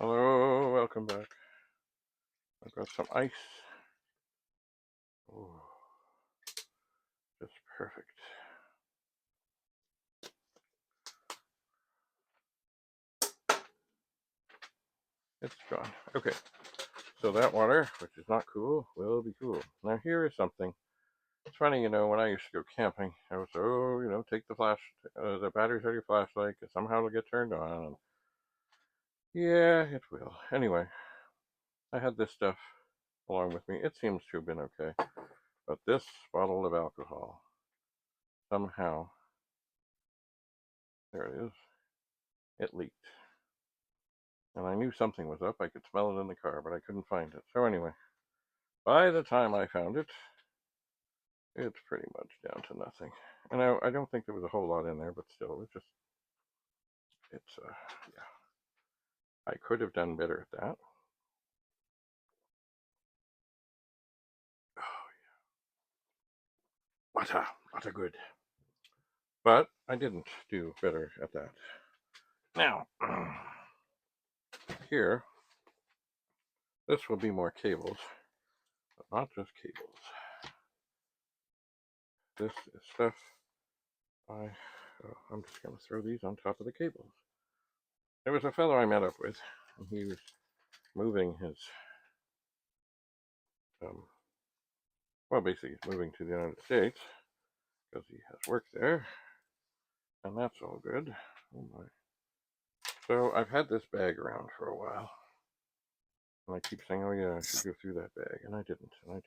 Hello, welcome back. I've got some ice. Oh, just perfect. It's gone. Okay, so that water, which is not cool, will be cool. Now here is something. It's funny, when I used to go camping, I would say, take the batteries out of your flashlight, because somehow it'll get turned on. Yeah, it will. Anyway, I had this stuff along with me. It seems to have been okay. But this bottle of alcohol, somehow, there it is, it leaked. And I knew something was up. I could smell it in the car, but I couldn't find it. So anyway, by the time I found it, it's pretty much down to nothing. And I don't think there was a whole lot in there, but still, yeah. I could have done better at that. Oh, yeah. What a good. But I didn't do better at that. Now, here, this will be more cables, but not just cables. This is stuff I'm just going to throw these on top of the cables. There was a fellow I met up with, and he was moving his, basically he's moving to the United States because he has work there, and that's all good. Oh my. So I've had this bag around for a while, and I keep saying, oh yeah, I should go through that bag, and I didn't. Ugh, I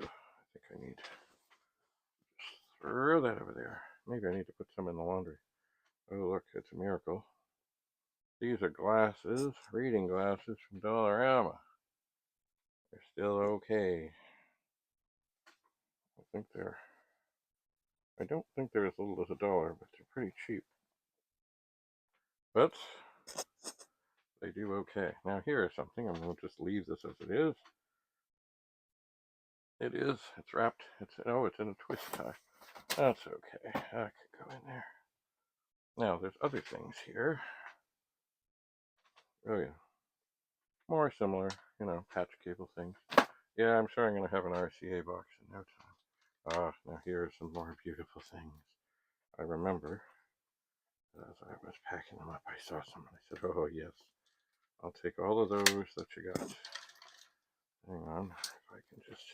think I need to just throw that over there. Maybe I need to put some in the laundry. Oh look, it's a miracle. These are glasses, reading glasses from Dollarama. They're still okay. I don't think they're as little as $1, but they're pretty cheap. But they do okay. Now here is something. I'm going to just leave this as it is. It's wrapped. It's in a twist tie. That's okay. That could go in there. Now there's other things here. Oh yeah. More similar, patch cable things. Yeah, I'm sure I'm going to have an RCA box in no time. Now here are some more beautiful things. I remember as I was packing them up, I saw some and I said, oh yes, I'll take all of those that you got. Hang on, if I can just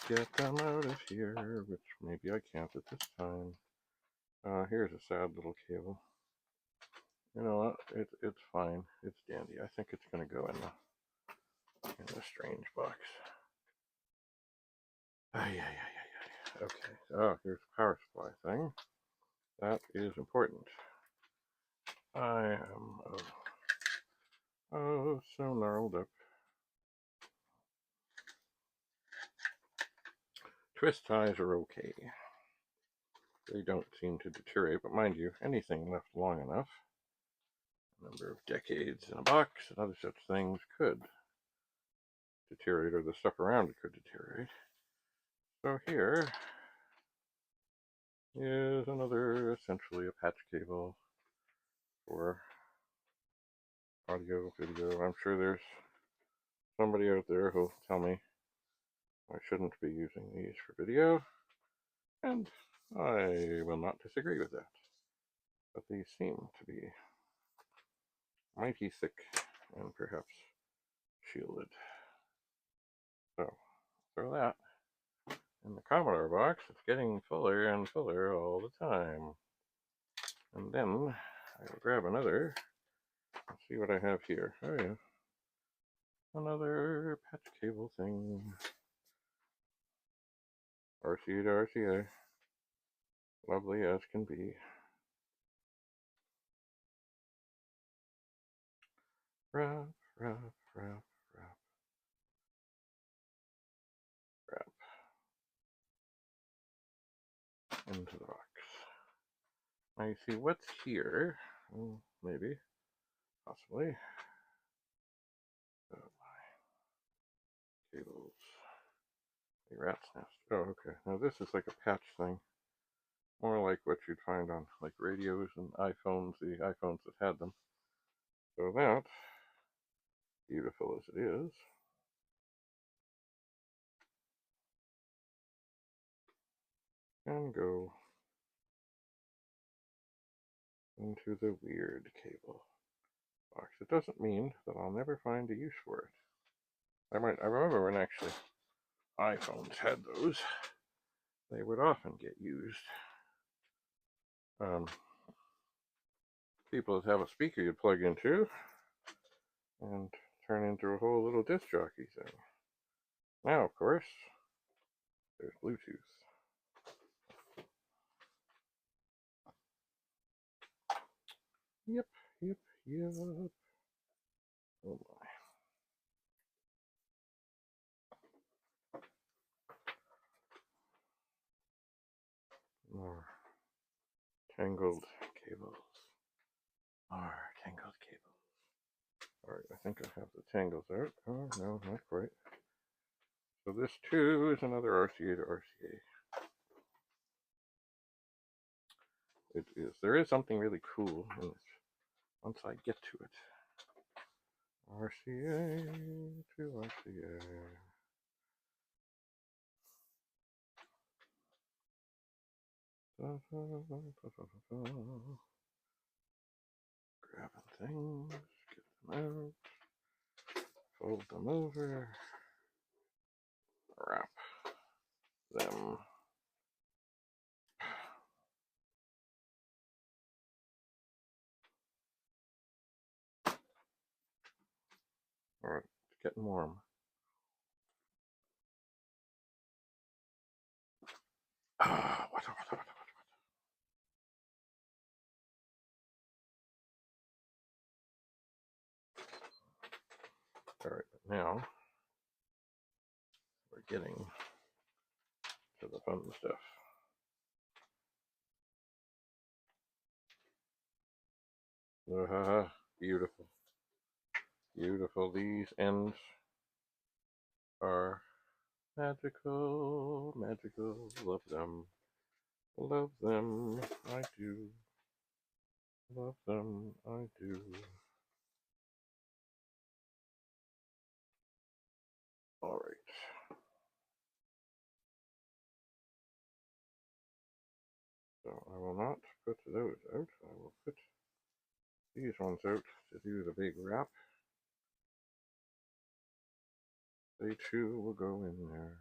get them out of here, which maybe I can't at this time. Here's a sad little cable. You know what? It's fine. It's dandy. I think it's going to go in the strange box. Okay. Oh, here's a power supply thing. That is important. I am so gnarled up. Twist ties are okay. They don't seem to deteriorate, but mind you, anything left long enough, a number of decades in a box and other such things could deteriorate, or the stuff around it could deteriorate. So here is another, essentially a patch cable for audio, video. I'm sure there's somebody out there who'll tell me I shouldn't be using these for video, and I will not disagree with that. But these seem to be mighty thick and perhaps shielded. So, throw that in the Commodore box. It's getting fuller and fuller all the time. And then I will grab another and see what I have here. Oh yeah, another patch cable thing. RCA to RCA. Lovely as can be. Wrap, wrap, wrap, wrap, wrap into the box. Now you see what's here. Maybe, possibly. Oh my. Cables. A rat's nest. Oh, okay. Now this is like a patch thing. More like what you'd find on like radios and iPhones, the iPhones that had them. So that, beautiful as it is, can go into the weird cable box. It doesn't mean that I'll never find a use for it. I remember when actually iPhones had those, they would often get used. People would have a speaker you'd plug into and turn into a whole little disc jockey thing. Now, of course, there's Bluetooth. Yep. Oh my. More tangled cables. Alright, I think I have the tangles out. Oh, no, not quite. So this too is another RCA to RCA. It is. There is something really cool in this once I get to it. RCA to RCA. Grabbing things, get them out, fold them over, wrap them. Alright, it's getting warm. What? Alright, but now we're getting to the fun stuff. Beautiful. Beautiful. These ends are magical. Magical. Love them. Love them. I do. Love them. I do. Alright. So I will not put those out. I will put these ones out to do the big wrap. They too will go in there.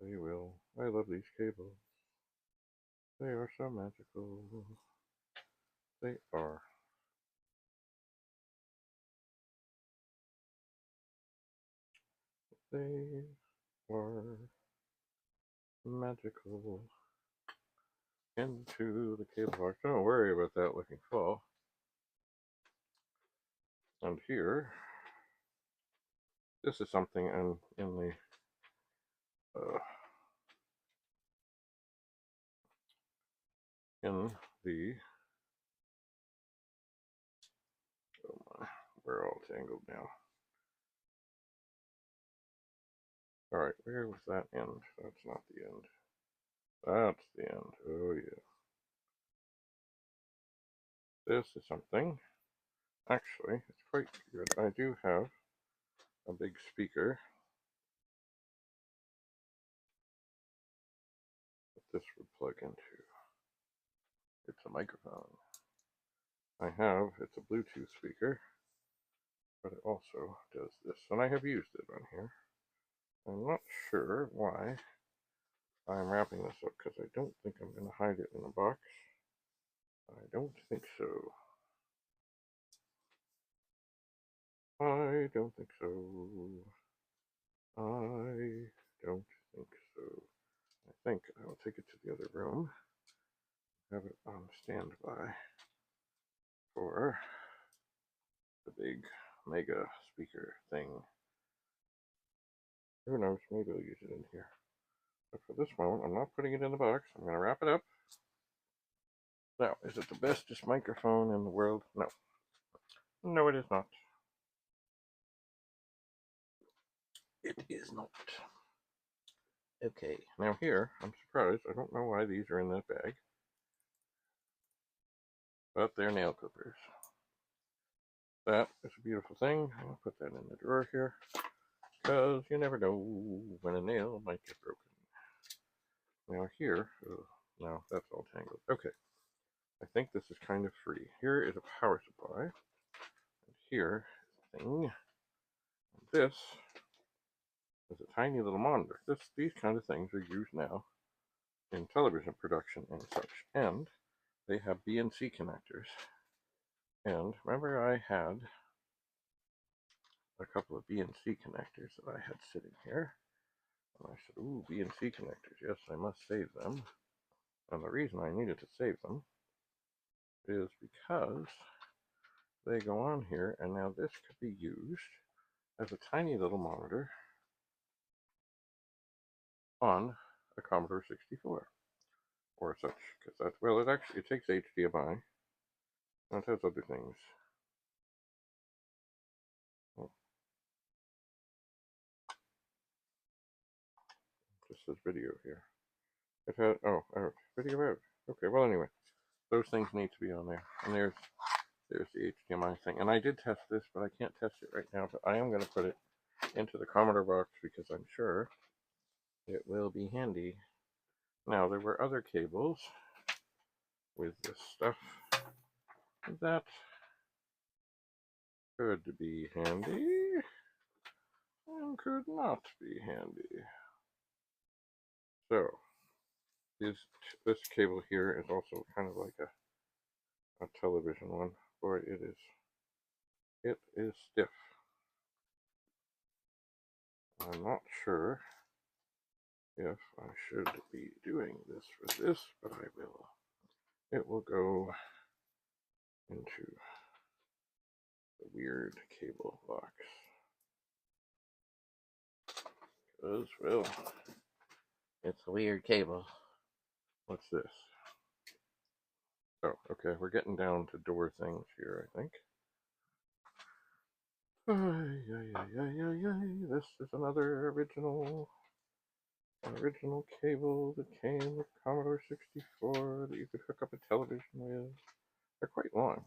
They will. I love these cables. They are so magical. They are. They are magical. Into the cable box. Don't worry about that looking full. And here, this is something in the oh my, we're all tangled now. Alright, where was that end? That's not the end. That's the end. Oh yeah. This is something. Actually, it's quite good. I do have a big speaker that this would plug into. It's a microphone. It's a Bluetooth speaker, but it also does this, and I have used it on here. I'm not sure why I'm wrapping this up, because I don't think I'm going to hide it in a box. I don't think so. I don't think so. I don't think so. I think I will take it to the other room, have it on standby for the big mega speaker thing. Who knows, maybe I'll use it in here. But for this moment, I'm not putting it in the box. I'm going to wrap it up. Now, is it the bestest microphone in the world? No. No, it is not. It is not. Okay, now here, I'm surprised. I don't know why these are in that bag. But they're nail clippers. that is a beautiful thing. I'll put that in the drawer here, because you never know when a nail might get broken. Now here, oh, no, that's all tangled. Okay, I think this is kind of free. Here is a power supply, and here is a thing, and this is a tiny little monitor. These kind of things are used now in television production and such, and they have BNC connectors. And remember, I had a couple of BNC connectors that I had sitting here, and I said, ooh, BNC connectors, yes, I must save them. And the reason I needed to save them is because they go on here, and now this could be used as a tiny little monitor on a Commodore 64 or such, because that's, well, it takes HDMI, and it has other things. Oh, just says video here. It has, oh, video out. Okay, well, anyway, those things need to be on there, and there's the HDMI thing. And I did test this, but I can't test it right now, but I am going to put it into the Commodore box because I'm sure it will be handy. Now, there were other cables with this stuff that could be handy and could not be handy. So, this cable here is also kind of like a television one. Boy, it is stiff. I'm not sure if I should be doing this for this, but I will. It will go into the weird cable box. Because, well, it's a weird cable. What's this? Oh, okay, we're getting down to door things here, I think. This is another original cable that came with Commodore 64 that you could hook up a television with. They're quite long.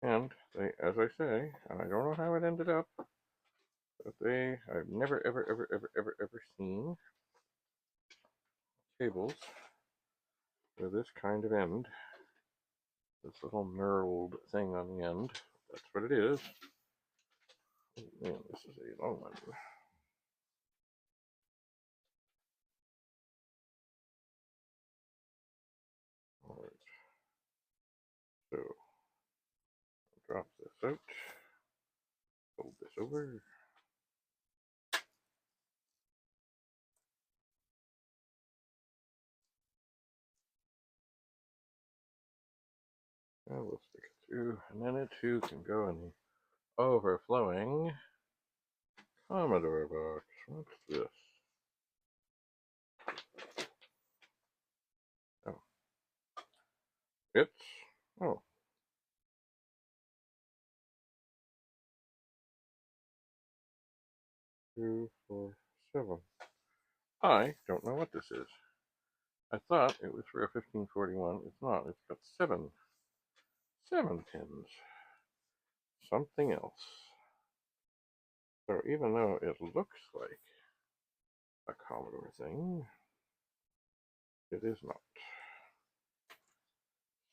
And they, as I say, and I don't know how it ended up, but I've never, ever seen cables with this kind of end. This little knurled thing on the end. That's what it is. Oh, man, this is a long one. Alright. So, drop this out. Fold this over. And we'll stick it through. And then it too can go in the overflowing Commodore box. What's this? Oh. It's, oh. Two, four, seven. I don't know what this is. I thought it was for a 1541. It's not. It's got seven pins. Something else. So even though it looks like a Commodore thing, it is not.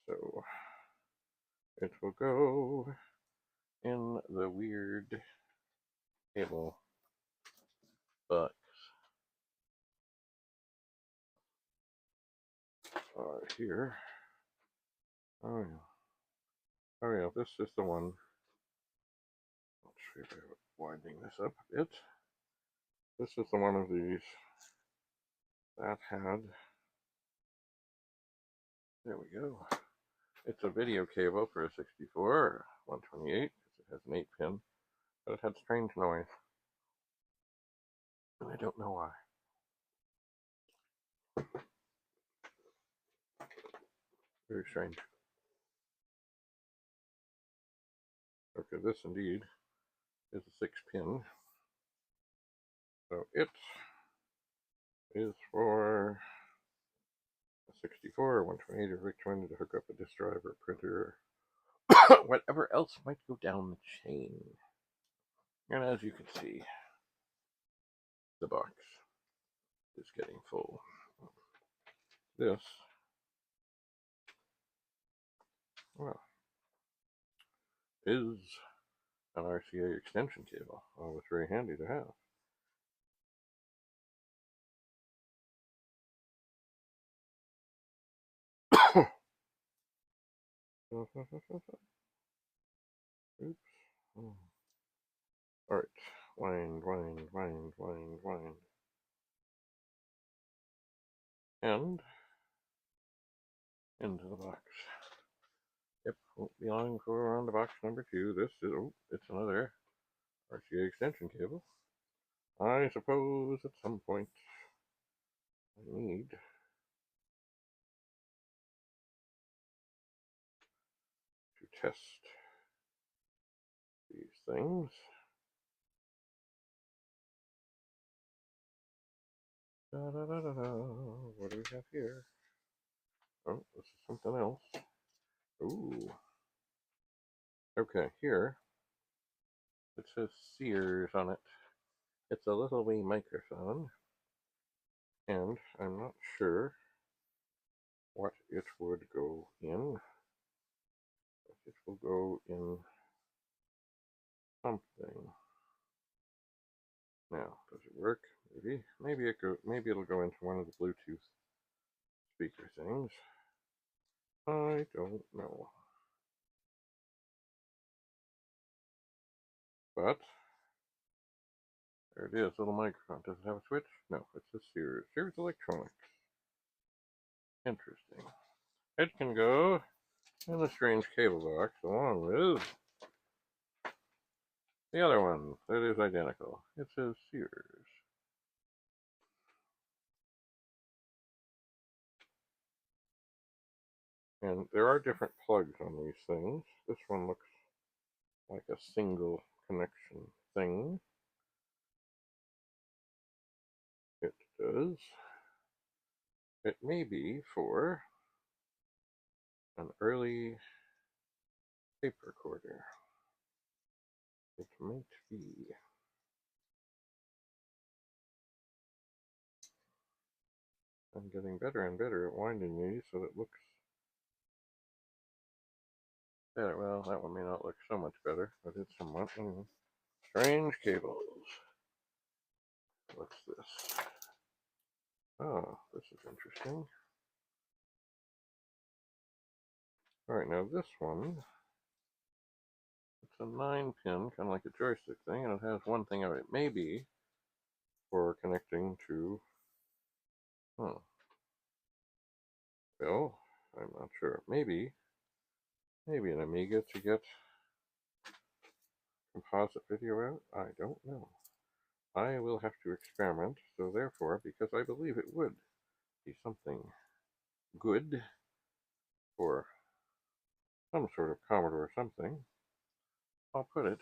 So it will go in the weird cable box. Here. Oh yeah. Oh yeah, this is the one. Let's see if I'm winding this up a bit. This is the one of these that had, there we go. It's a video cable for a 64 or 128 because it has an 8-pin, but it had strange noise. And I don't know why. Very strange. Okay, this indeed is a 6-pin. So it is for a 64 or 128 or which one to hook up a disk drive or printer whatever else might go down the chain. And as you can see, the box is getting full. This, well, is an RCA extension cable. Oh, it's very handy to have. Oops. All right. Wind. And into the box. Yep, won't be long before we're on to box number 2. This is, oh, it's another RCA extension cable. I suppose at some point I need to test these things. What do we have here? Oh, this is something else. Ooh. Okay, here it says Sears on it. It's a little wee microphone, and I'm not sure what it would go in. It will go in something. Now, does it work? Maybe it'll go into one of the Bluetooth speaker things. I don't know. But there it is, little microphone. Does it have a switch? No, it's a Sears Electronics. Interesting. It can go in a strange cable box along with the other one that is identical. It says Sears. And there are different plugs on these things. This one looks like a single connection thing. It does. It may be for an early tape recorder. It might be. I'm getting better and better at winding these so that it looks better. Well, that one may not look so much better, but it's somewhat. Anyway. Strange cables. What's this? Oh, this is interesting. Alright, now this one, it's a 9-pin, kind of like a joystick thing, and it has one thing of it. Maybe for connecting to, well, I'm not sure. Maybe an Amiga to get composite video out? I don't know. I will have to experiment, so therefore, because I believe it would be something good for some sort of Commodore or something, I'll put it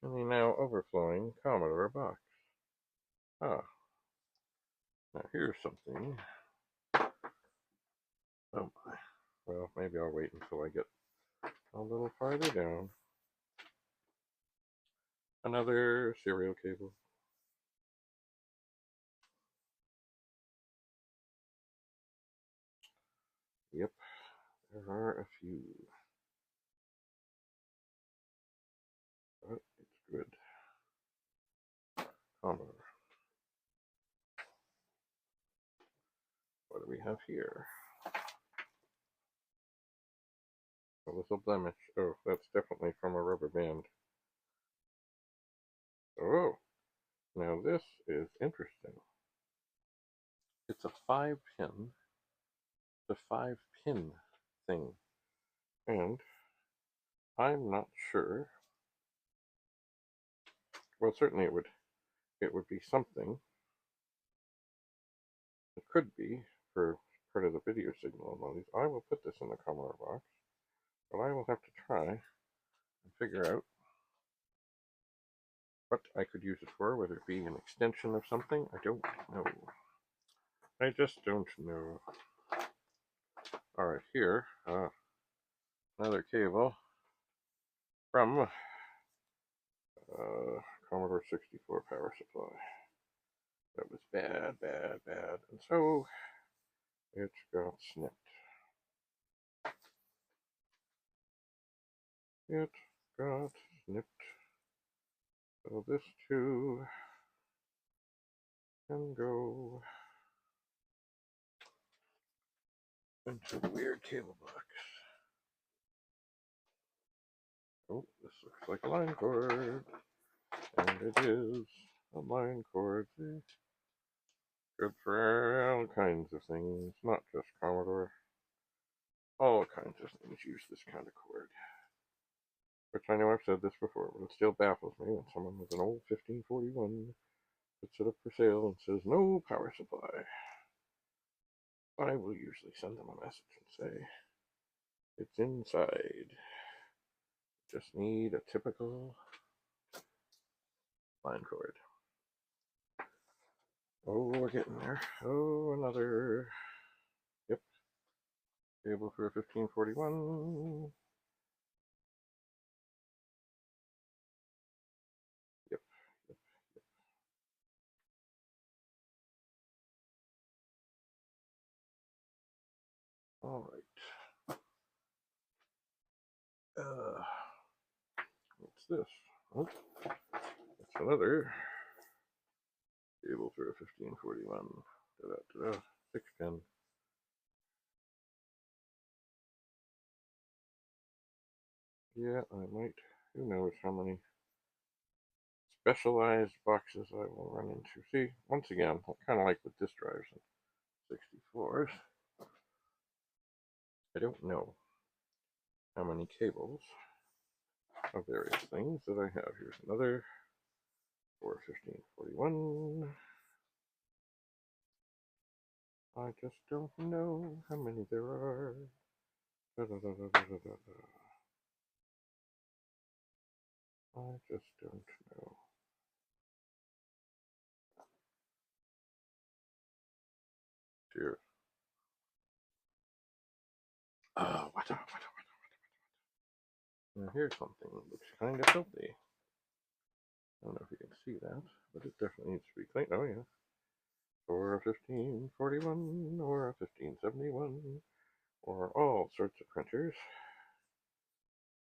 in the now overflowing Commodore box. Ah, now here's something. Oh my. Well, maybe I'll wait until I get a little farther down. Another serial cable. Yep, there are a few. But it's good. Commodore. What do we have here? A little blemish. Oh, that's definitely from a rubber band. Oh, now this is interesting. It's a 5-pin. The 5-pin thing. And I'm not sure. Well, certainly it would be something. It could be for part of the video signal on these. I will put this in the Commodore box, but I will have to try and figure out what I could use it for, whether it be an extension of something. I don't know. I just don't know. Alright, here, another cable from Commodore 64 power supply. That was bad, bad, bad. And so it got snipped. It got snipped. So this too can go into the weird cable box. Oh, this looks like a line cord. And it is a line cord. See? Good for all kinds of things, not just Commodore. All kinds of things use this kind of cord. Which I know I've said this before, but it still baffles me when someone with an old 1541 puts it up for sale and says no power supply. I will usually send them a message and say, it's inside. Just need a typical line cord. Oh, we're getting there. Oh, another. Yep. Cable for a 1541. Yep. Yep. Yep. All right. What's this? Oh, it's another cable for a 1541. Da-da-da-da. 6-pin. Yeah, I might. Who knows how many specialized boxes I will run into. See, once again, kind of like with disk drives and 64s, I don't know how many cables of various things that I have. Here's another for 1541. I just don't know how many there are. Da, da, da, da, da, da, da. I just don't know. Here. What? Now here's something that looks kind of filthy. I don't know if you can see that, but it definitely needs to be cleaned. Oh yeah. Or a 1541, or a 1571, or all sorts of printers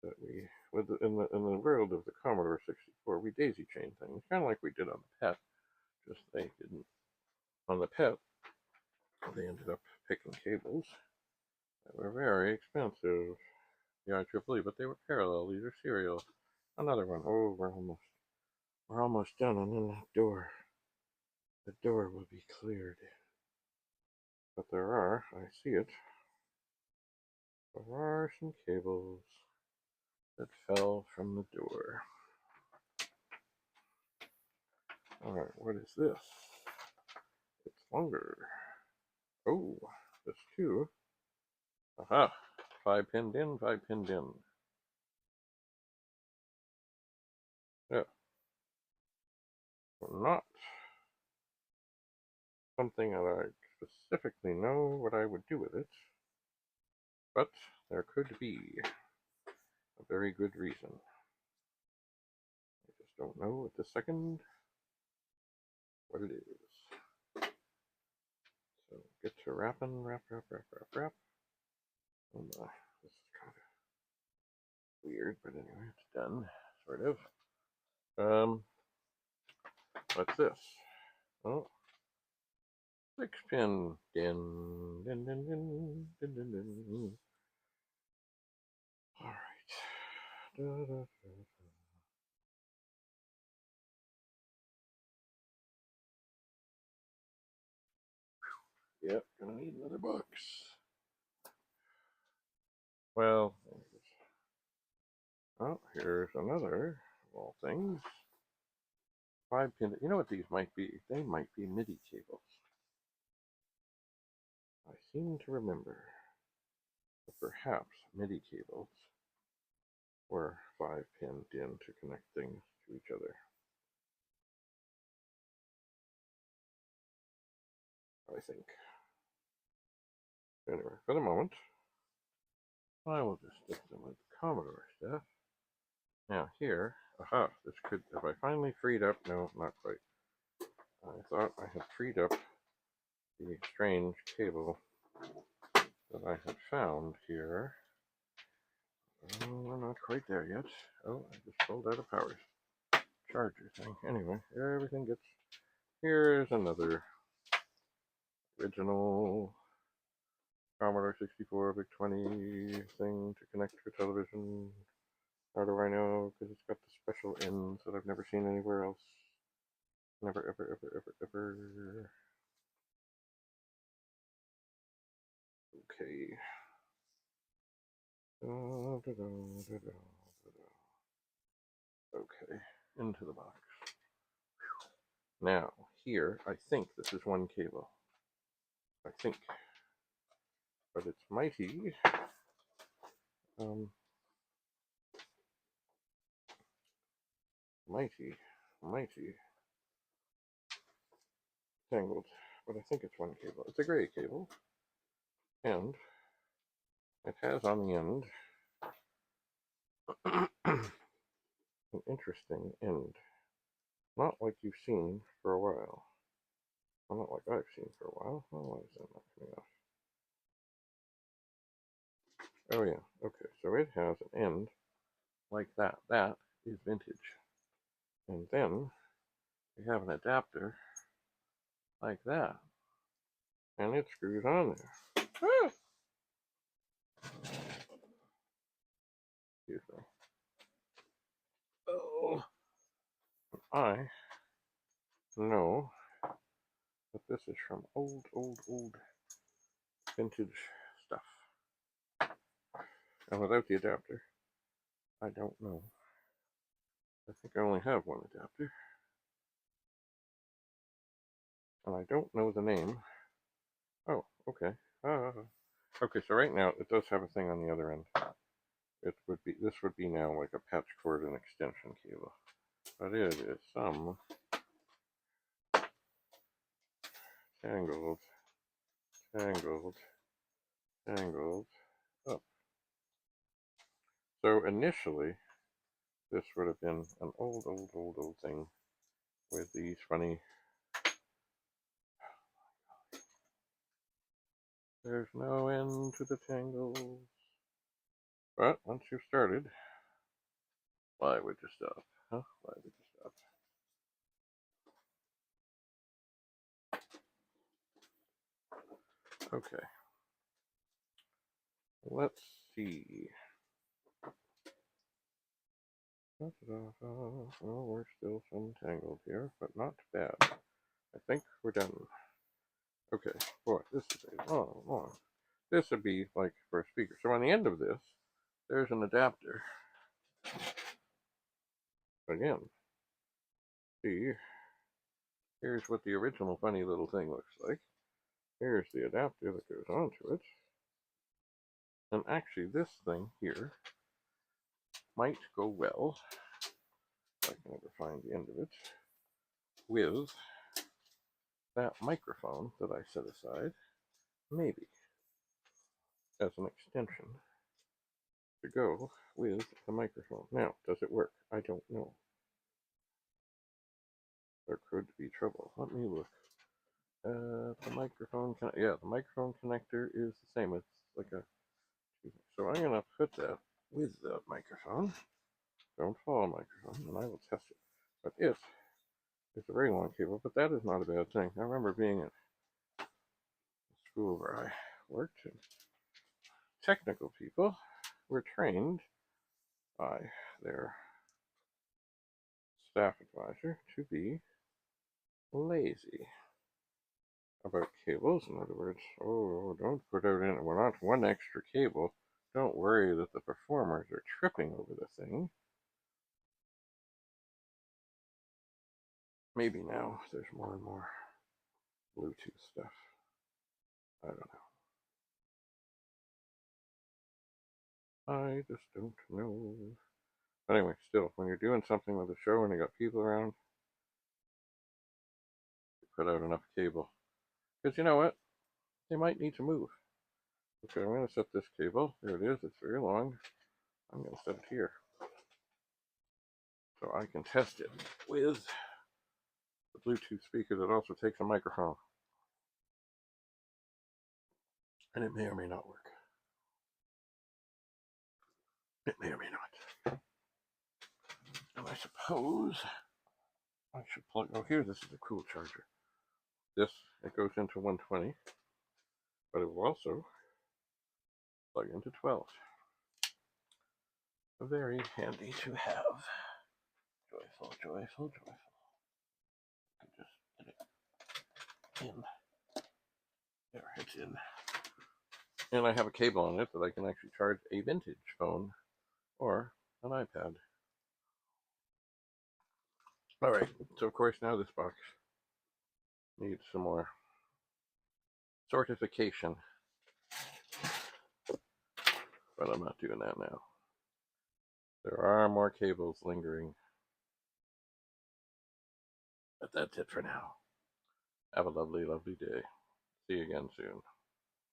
that we, in the world of the Commodore 64, we daisy chain things, kind of like we did on the PET, just they didn't. On the PET, they ended up picking cables that were very expensive. The IEEE, but they were parallel. These are serial. Another one. Oh, we're almost done, and then the door will be cleared. But there are, I see it, there are some cables that fell from the door. Alright, what is this? It's longer. Oh, this too. Aha! 5 pinned in, 5 pinned in. Yeah. Not something that I specifically know what I would do with it, but there could be a very good reason. I just don't know at the second what it is. So get to wrapping, wrap. Oh my, this is kind of weird, but anyway, it's done, sort of. What's this? Oh, 6-pin. Din, din, din, din, din, din, din. All right. Da, da, da, da. Yep, gonna need another box. Well, oh, here's another of all things. 5-pin. You know what these might be? They might be MIDI cables. I seem to remember that perhaps MIDI cables were 5-pinned in to connect things to each other. I think. Anyway, for the moment, I will just stick them with Commodore stuff. Now here, aha, this could, have I finally freed up? No, not quite. I thought I had freed up the strange cable that I had found here. Oh, we're not quite there yet. Oh, I just pulled out a power charger thing. Anyway, everything gets... Here's another original Commodore 64 Big 20 thing to connect to a television. How do I know? Because it's got the special ends that I've never seen anywhere else. Never, ever, ever, ever, ever. Okay. Okay, into the box. Now, here, I think this is one cable. I think. But it's mighty. Mighty tangled. But I think it's one cable. It's a gray cable. And it has on the end an interesting end. Not like you've seen for a while. Well, not like I've seen for a while. Oh, why is that not coming off? Oh yeah, okay, so it has an end like that. That is vintage. And then we have an adapter like that. And it screws on there. Ah! Excuse me. Oh, I know that this is from old vintage stuff. And without the adapter, I don't know. I think I only have one adapter. And I don't know the name. Oh, okay. Okay, so right now it does have a thing on the other end. This would be now like a patch cord and extension cable. But it is some tangled up. So initially, this would have been an old thing with these funny... There's no end to the tangles. But once you've started, why would you stop? Huh? Why would you stop? Okay. Let's see. Oh, we're still some tangled here, but not bad. I think we're done. Okay, boy, this is a long. This would be like for a speaker. So on the end of this, there's an adapter. Again, see, here's what the original funny little thing looks like. Here's the adapter that goes onto it. And actually, this thing here might go well, if I can ever find the end of it, with that microphone that I set aside, maybe, as an extension to go with the microphone. Now, does it work? I don't know. There could be trouble. Let me look. The microphone, the microphone connector is the same. It's like a... So I'm going to put that with the microphone. Don't fall microphone, and I will test it. But it's a very long cable, but that is not a bad thing. I remember being at the school where I worked, and technical people were trained by their staff advisor to be lazy about cables. In other words, oh, don't put out in, we're not one extra cable. Don't worry that the performers are tripping over the thing. Maybe now there's more and more Bluetooth stuff. I don't know. I just don't know. But anyway, still, when you're doing something with a show and you got people around, you put out enough cable. Because you know what? They might need to move. Okay, I'm going to set this cable. There it is. It's very long. I'm going to set it here so I can test it with the Bluetooth speaker that also takes a microphone. And it may or may not work. It may or may not. And I suppose I should plug. Oh, here, this is a cool charger. This, it goes into 120, but it will also plug into 12. Very handy to have. Joyful, joyful, joyful. I can just get it in. There, it's in. And I have a cable on it that I can actually charge a vintage phone or an iPad. All right, so of course now this box needs some more sortification, but I'm not doing that now. There are more cables lingering, but that's it for now. Have a lovely, lovely day. See you again soon.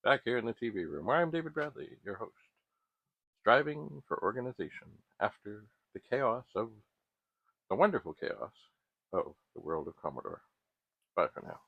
Back here in the TV room, where I'm David Bradley, your host, striving for organization after the chaos of the wonderful chaos of the world of Commodore. Bye for now.